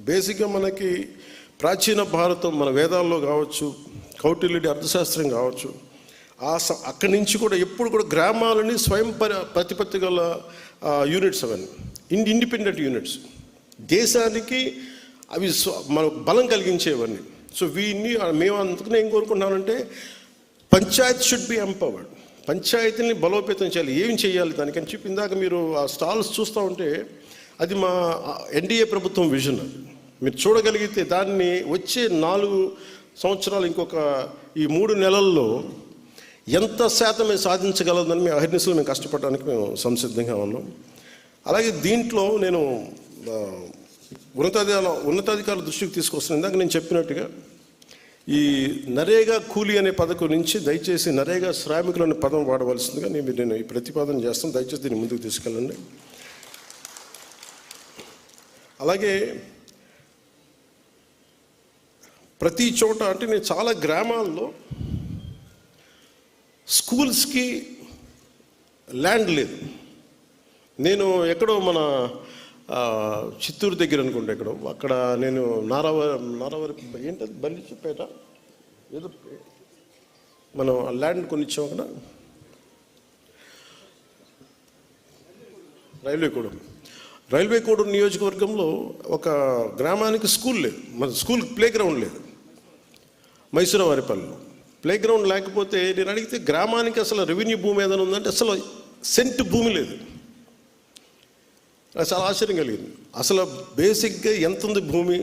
బేసిక్గా మనకి ప్రాచీన భారతం మన వేదాల్లో కావచ్చు, కౌటిల్యుడి అర్థశాస్త్రం కావచ్చు, అక్కడి నుంచి కూడా ఎప్పుడు కూడా గ్రామాలని స్వయం ప్రతిపత్తి గల యూనిట్స్ అవన్నీ ఇండిపెండెంట్ యూనిట్స్, దేశానికి అవి మన బలం కలిగించేవన్నీ. సో మేము అందుకనే ఏం కోరుకుంటున్నానంటే పంచాయత్ షుడ్ బి ఎంపవర్డ్. పంచాయతీని బలోపేతం చేయాలి. ఏం చేయాలి దానికని చెప్పి ఇందాక మీరు ఆ స్టాల్స్ చూస్తూ ఉంటే అది మా ఎన్డీఏ ప్రభుత్వం విజన్. అది మీరు చూడగలిగితే దాన్ని వచ్చే 4 సంవత్సరాలు ఇంకొక ఈ 3 నెలల్లో ఎంత శాతం మేము సాధించగలదని మేము అహర్నిశలు మేము కష్టపడడానికి మేము సంసిద్ధంగా ఉన్నాం. అలాగే దీంట్లో నేను ఉన్నతాధికారుల దృష్టికి తీసుకొస్తున్నాను. ఇందాక నేను చెప్పినట్టుగా ఈ నరేగా కూలీ అనే పథకం నుంచి దయచేసి నరేగా శ్రామికులు అనే పదం వాడవలసిందిగా నేను ఈ ప్రతిపాదన చేస్తాను. దయచేసి దీన్ని ముందుకు తీసుకెళ్ళండి. అలాగే ప్రతి చోట అంటే నేను చాలా గ్రామాల్లో స్కూల్స్కి ల్యాండ్ లేదు. నేను ఎక్కడో మన చిత్తూరు దగ్గర అనుకుంటే ఎక్కడో అక్కడ నేను నారావరి ఏంటది బల్లిపేట ఏదో మనం ల్యాండ్ కొనిచ్చాం అక్కడ రైల్వే కోడూరు నియోజకవర్గంలో ఒక గ్రామానికి స్కూల్ లేదు, మన స్కూల్ ప్లే గ్రౌండ్ లేదు. మైసూరవారిపల్లిలో ప్లే గ్రౌండ్ లేకపోతే నేను అడిగితే గ్రామానికి అసలు రెవెన్యూ భూమి ఏదైనా ఉందంటే అసలు సెంట్ భూమి లేదు. చాలా ఆశ్చర్యం కలిగింది. అసలు బేసిక్గా ఎంత ఉంది భూమి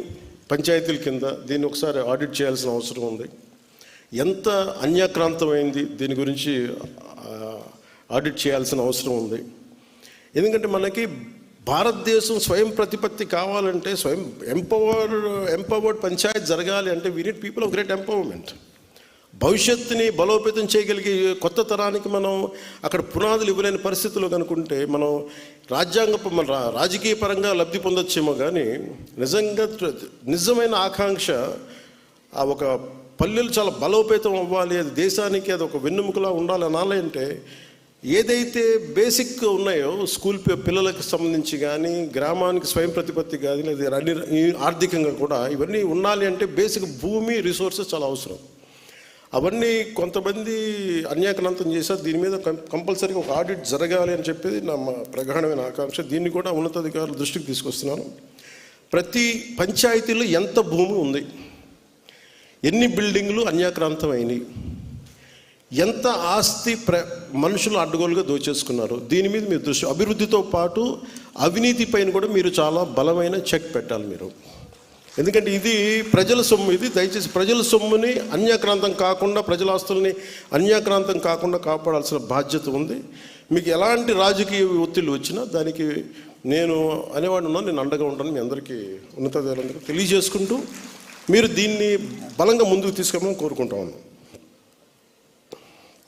పంచాయతీల కింద, దీన్ని ఒకసారి ఆడిట్ చేయాల్సిన అవసరం ఉంది. ఎంత అన్యాక్రాంతమైంది దీని గురించి ఆడిట్ చేయాల్సిన అవసరం ఉంది. ఎందుకంటే మనకి భారతదేశం స్వయం ప్రతిపత్తి కావాలంటే, స్వయం ఎంపవర్డ్ పంచాయత్ జరగాలి అంటే we need people of great empowerment. భవిష్యత్తుని బలోపేతం చేయగలిగే కొత్త తరానికి మనం అక్కడ పునాదులు ఇవ్వలేని పరిస్థితుల్లో కనుకుంటే మనం మన రాజకీయ పరంగా లబ్ధి పొందొచ్చేమో, కానీ నిజమైన ఆకాంక్ష ఆ ఒక పల్లెలు చాలా బలోపేతం అవ్వాలి, అది దేశానికి అది ఒక వెన్నెముకలా ఉండాలి అనాలి అంటే ఏదైతే బేసిక్ ఉన్నాయో స్కూల్ పిల్లలకు సంబంధించి కానీ, గ్రామానికి స్వయం ప్రతిపత్తి కానీ, లేదా అన్ని ఆర్థికంగా కూడా ఇవన్నీ ఉండాలి అంటే బేసిక్ భూమి రిసోర్సెస్ చాలా అవసరం. అవన్నీ కొంతమంది అన్యాక్రాంతం చేశారు. దీని మీద కంపల్సరీగా ఒక ఆడిట్ జరగాలి అని చెప్పేది నా ప్రగాఢమైన ఆకాంక్ష. దీన్ని కూడా ఉన్నతాధికారుల దృష్టికి తీసుకొస్తున్నాను. ప్రతి పంచాయతీలో ఎంత భూమి ఉంది, ఎన్ని బిల్డింగ్లు అన్యాక్రాంతం అయినాయి, ఎంత ఆస్తి మనుషులు అడ్డగోలుగా దోచేసుకున్నారు, దీని మీద మీరు దృష్టి, అభివృద్ధితో పాటు అవినీతి పైన కూడా మీరు చాలా బలమైన చెక్ పెట్టాలి మీరు. ఎందుకంటే ఇది ప్రజల సొమ్ము, ఇది దయచేసి ప్రజల సొమ్ముని అన్యాక్రాంతం కాకుండా, ప్రజల ఆస్తుల్ని అన్యాక్రాంతం కాకుండా కాపాడాల్సిన బాధ్యత ఉంది. మీకు ఎలాంటి రాజకీయ ఒత్తిళ్ళు వచ్చినా దానికి నేను అనేవాడు ఉన్నాను, నేను అండగా ఉంటాను. మీ అందరికీ ఉన్నతాధికారులందరికీ తెలియజేసుకుంటూ మీరు దీన్ని బలంగా ముందుకు తీసుకెళ్ళమని కోరుకుంటా ఉన్నాను.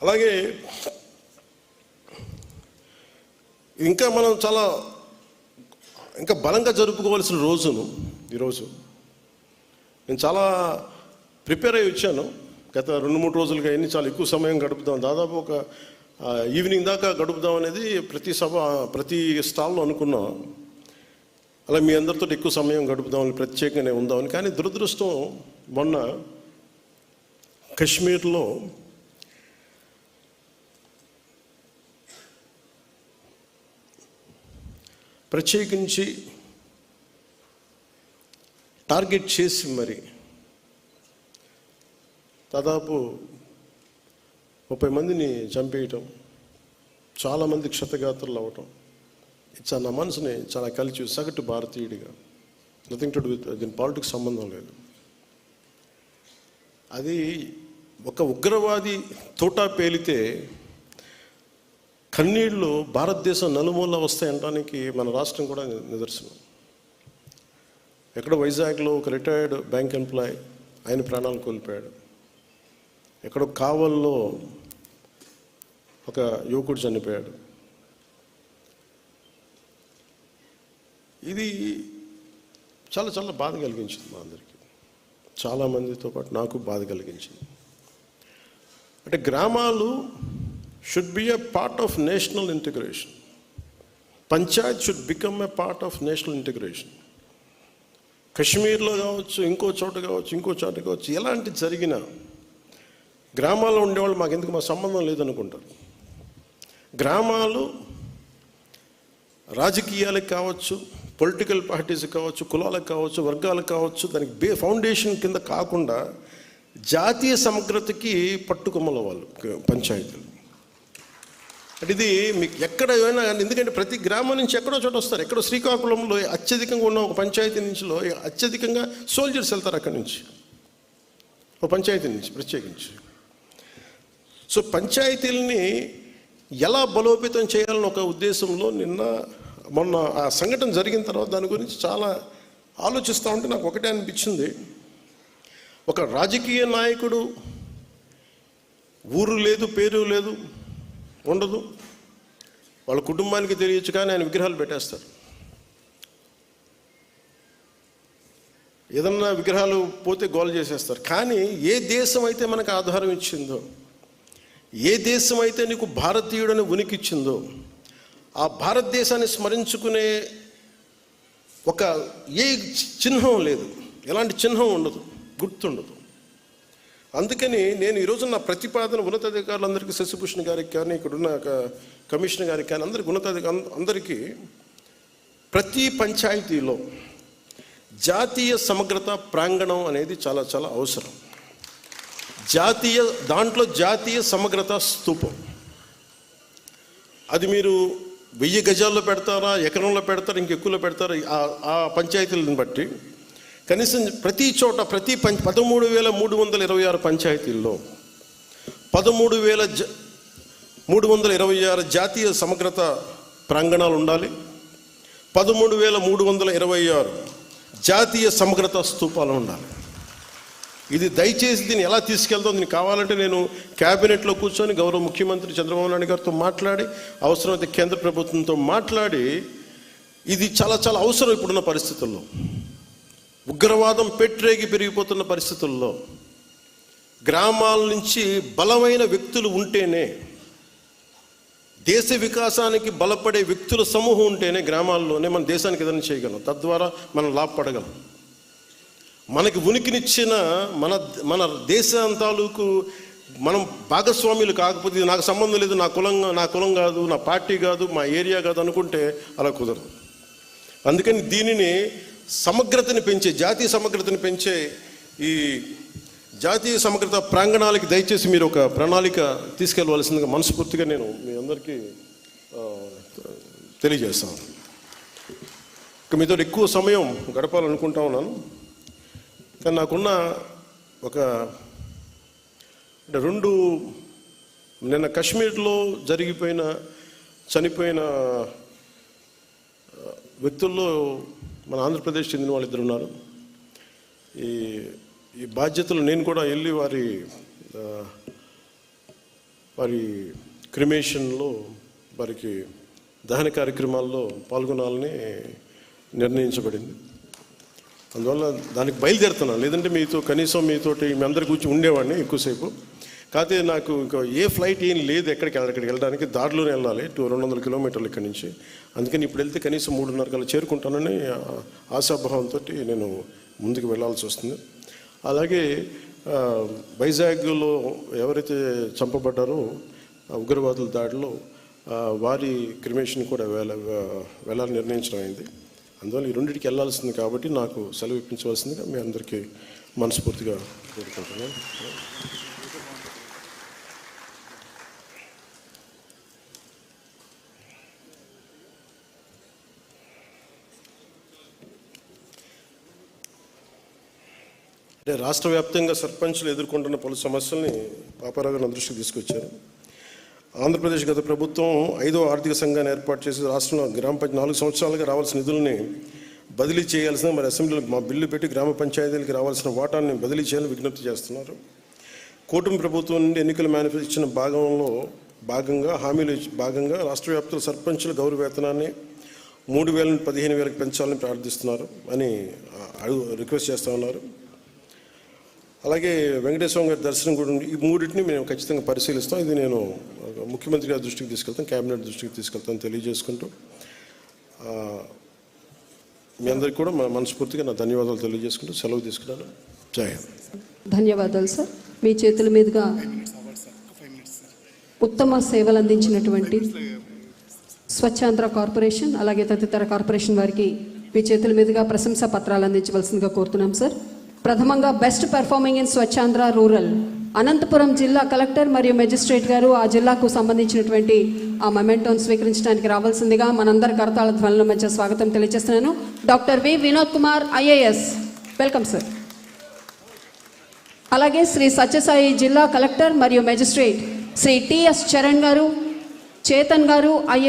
అలాగే ఇంకా మనం ఇంకా బలంగా జరుపుకోవాల్సిన రోజును ఈరోజు నేను చాలా ప్రిపేర్ అయ్యి వచ్చాను. గత 2-3 రోజులుగా చాలా ఎక్కువ సమయం గడుపుదాం, దాదాపు ఒక ఈవినింగ్ దాకా గడుపుదాం అనేది ప్రతి స్టాల్లో అనుకున్నాం. అలా మీ అందరితో ఎక్కువ సమయం గడుపుదామని, ప్రత్యేకంగానే ఉందామని. కానీ దురదృష్టం మొన్న కశ్మీర్లో ప్రత్యేకించి టార్గెట్ చేసి మరి దాదాపు 30 మందిని చంపేయటం, చాలామంది క్షతగాత్రులు అవ్వటం, నా మనసుని చాలా కలిసి సగటు భారతీయుడిగా, నథింగ్ టు డూ విత్ దీని పాలిటిక్స్ సంబంధం లేదు. అది ఒక ఉగ్రవాది తోటా పేలితే కన్నీళ్ళు భారతదేశం నలుమూల వస్తాయనడానికి మన రాష్ట్రం కూడా నిదర్శనం. ఎక్కడో వైజాగ్లో ఒక రిటైర్డ్ బ్యాంక్ ఎంప్లాయ్ ఆయన ప్రాణాలు కోల్పోయాడు. ఎక్కడో కావల్లో ఒక యువకుడు చనిపోయాడు. ఇది చాలా చాలా బాధ కలిగించింది మా అందరికీ, చాలామందితో పాటు నాకు బాధ కలిగించింది. అంటే గ్రామాలు should be a part of national integration. Panchayat should become a part of national integration. కశ్మీర్లో కావచ్చు, ఇంకో చోట కావచ్చు, ఎలాంటి జరిగినా గ్రామాల్లో ఉండేవాళ్ళు మాకు ఎందుకు మా సంబంధం లేదనుకుంటారు. గ్రామాలు రాజకీయాలకు కావచ్చు, పొలిటికల్ పార్టీస్ కావచ్చు, కులాలకు కావచ్చు, వర్గాలకు కావచ్చు, దానికి ఫౌండేషన్ కింద కాకుండా జాతీయ సమగ్రతకి పట్టుకొమ్మల వాళ్ళు పంచాయతీలు. అంటే ఇది మీకు ఎక్కడ ఏమైనా, ఎందుకంటే ప్రతి గ్రామం నుంచి ఎక్కడో చోట వస్తారు. ఎక్కడో శ్రీకాకుళంలో అత్యధికంగా ఉన్న ఒక పంచాయతీ నుంచిలో అత్యధికంగా సోల్జర్స్ వెళ్తారు అక్కడి నుంచి, ఒక పంచాయతీ నుంచి ప్రత్యేకించి. సో పంచాయతీలని ఎలా బలోపేతం చేయాలని ఒక ఉద్దేశంలో మొన్న ఆ సంఘటన జరిగిన తర్వాత దాని గురించి చాలా ఆలోచిస్తూ ఉంటే నాకు ఒకటే అనిపించింది. ఒక రాజకీయ నాయకుడు ఊరు లేదు, పేరు లేదు, ఉండదు, వాళ్ళ కుటుంబానికి తెలియచ్చు, కానీ ఆయన విగ్రహాలు పెట్టేస్తారు. ఏదన్నా విగ్రహాలు పోతే గోల్ చేసేస్తారు. కానీ ఏ దేశం అయితే మనకు ఆధారం ఇచ్చిందో, ఏ దేశం అయితే నీకు భారతీయుడని ఉనికి ఇచ్చిందో, ఆ భారతదేశాన్ని స్మరించుకునే ఒక ఏ చిహ్నం లేదు, ఎలాంటి చిహ్నం ఉండదు, గుర్తుండదు. అందుకని నేను ఈరోజు నా ప్రతిపాదన ఉన్నతాధికారులందరికీ, శశిభూషణ్ గారికి కానీ, ఇక్కడున్న కమిషనర్ గారికి కానీ, అందరికీ అందరికీ ప్రతి పంచాయతీలో జాతీయ సమగ్రత ప్రాంగణం అనేది చాలా చాలా అవసరం. దాంట్లో జాతీయ సమగ్రత స్తూపం. అది మీరు 1000 గజాల్లో పెడతారా, ఎకరంలో పెడతారా, ఇంకెక్కువలో పెడతారా, ఆ పంచాయతీలను బట్టి కనీసం ప్రతి చోట 13,326 పంచాయతీల్లో 13,326 జాతీయ సమగ్రత ప్రాంగణాలు ఉండాలి. 13,326 జాతీయ సమగ్రత స్తూపాలు ఉండాలి. ఇది దయచేసి దీన్ని ఎలా తీసుకెళ్తాం, దీనికి కావాలంటే నేను క్యాబినెట్లో కూర్చొని గౌరవ ముఖ్యమంత్రి చంద్రబాబు నాయుడు గారితో మాట్లాడి, అవసరమైతే కేంద్ర ప్రభుత్వంతో మాట్లాడి, ఇది చాలా చాలా అవసరం ఇప్పుడున్న పరిస్థితుల్లో. ఉగ్రవాదం పెట్రేగి పెరిగిపోతున్న పరిస్థితుల్లో గ్రామాల నుంచి బలమైన వ్యక్తులు ఉంటేనే, దేశ వికాసానికి బలపడే వ్యక్తుల సమూహం ఉంటేనే గ్రామాల్లోనే మన దేశానికి ఏదైనా చేయగలం, తద్వారా మనం లాభపడగలం. మనకి ఉనికినిచ్చిన మన దేశం తాలూకు మనం భాగస్వాములు కాకపోతే, నాకు సంబంధం లేదు, నా కులం కాదు, నా పార్టీ కాదు, మా ఏరియా కాదు అనుకుంటే అలా కుదరదు. అందుకని దీనిని సమగ్రతని పెంచే, జాతీయ సమగ్రతని పెంచే ఈ జాతీయ సమగ్రత ప్రాంగణాలకి దయచేసి మీరు ఒక ప్రణాళిక తీసుకెళ్ళవలసిందిగా మనస్ఫూర్తిగా నేను మీ అందరికీ తెలియజేస్తాను. ఇక మీతో ఎక్కువ సమయం గడపాలనుకుంటా ఉన్నాను. కానీ నాకున్న ఒక నిన్న కశ్మీర్లో చనిపోయిన వ్యక్తుల్లో మన ఆంధ్రప్రదేశ్ చెందిన వాళ్ళు 2 ఉన్నారు. ఈ బాధ్యతలు నేను కూడా వెళ్ళి వారి క్రిమేషన్లో, వారికి దహన కార్యక్రమాల్లో పాల్గొనాలని నిర్ణయించబడింది. అందువల్ల దానికి బయలుదేరుతున్నాను. లేదంటే కనీసం మీతోటి మీ అందరి కూర్చొని ఉండేవాడిని ఎక్కువసేపు. కాకపోతే నాకు ఇంకా ఏ ఫ్లైట్ ఏం లేదు ఎక్కడికి వెళ్ళడానికి, దారిలోనే వెళ్ళాలి 200 కిలోమీటర్లు ఇక్కడి నుంచి. అందుకని ఇప్పుడు వెళ్తే కనీసం 3:30 కల్లా చేరుకుంటానని ఆశాభావంతో నేను ముందుకు వెళ్ళాల్సి వస్తుంది. అలాగే వైజాగ్లో ఎవరైతే చంపబడ్డారో ఉగ్రవాదుల దాడిలో వారి క్రిమేషన్ కూడా వెళ్ళాలని నిర్ణయించడం అయింది. అందువల్ల ఈ రెండింటికి వెళ్ళాల్సింది కాబట్టి నాకు సెలవు ఇప్పించవలసిందిగా మీ అందరికీ మనస్ఫూర్తిగా కోరుకుంటున్నాను. అంటే రాష్ట్ర వ్యాప్తంగా సర్పంచులు ఎదుర్కొంటున్న పలు సమస్యల్ని పాపారావు గారు దృష్టికి తీసుకొచ్చారు. ఆంధ్రప్రదేశ్ గత ప్రభుత్వం 5వ ఆర్థిక సంఘాన్ని ఏర్పాటు చేసి రాష్ట్రంలో గ్రామ పంచాయతీ 4 సంవత్సరాలుగా రావాల్సిన నిధులని బదిలీ చేయాల్సిన, మరి అసెంబ్లీలో మా బిల్లు పెట్టి గ్రామ పంచాయతీలకు రావాల్సిన వాటాన్ని బదిలీ చేయాలని విజ్ఞప్తి చేస్తున్నారు. కూటమి ప్రభుత్వం నుండి ఎన్నికల మేనిఫెస్టో ఇచ్చిన భాగంగా రాష్ట్ర వ్యాప్తంగా సర్పంచుల గౌరవ వేతనాన్ని 3,000 నుండి 15,000కి పెంచాలని ప్రార్థిస్తున్నారు అని రిక్వెస్ట్ చేస్తూ ఉన్నారు. అలాగే వెంకటేశ్వర గారి దర్శనం కూడా ఈ మూడింటిని మేము ఖచ్చితంగా పరిశీలిస్తాం. ఇది నేను ముఖ్యమంత్రి గారి దృష్టికి తీసుకెళ్తాను, క్యాబినెట్ దృష్టికి తీసుకెళ్తాను తెలియజేసుకుంటూ, మీ అందరికీ కూడా మనస్ఫూర్తిగా నా ధన్యవాదాలు తెలియజేసుకుంటూ సెలవు తీసుకున్నాను. జై హింద్. ధన్యవాదాలు సార్. మీ చేతుల మీదుగా ఉత్తమ సేవలు అందించినటువంటి స్వచ్ఛాంధ్ర కార్పొరేషన్ అలాగే తదితర కార్పొరేషన్ వారికి మీ చేతుల మీదుగా ప్రశంసా పత్రాలు అందించవలసిందిగా కోరుతున్నాం సార్. ప్రథమంగా best performing in Swachhandhra rural Anantapur జిల్లా కలెక్టర్ మరియు మెజిస్ట్రేట్ గారు ఆ జిల్లాకు సంబంధించినటువంటి ఆ మొమెంటోను స్వీకరించడానికి రావాల్సిందిగా మనందరి కరతాళ ధ్వనుల మధ్య స్వాగతం తెలియజేస్తున్నాను. Doctor V Vinod Kumar IAS, welcome sir. అలాగే శ్రీ సత్యసాయి జిల్లా కలెక్టర్ మరియు మెజిస్ట్రేట్ శ్రీ టిఎస్ చరణ్ గారు, చేతన్ గారు ఐఏఎస్.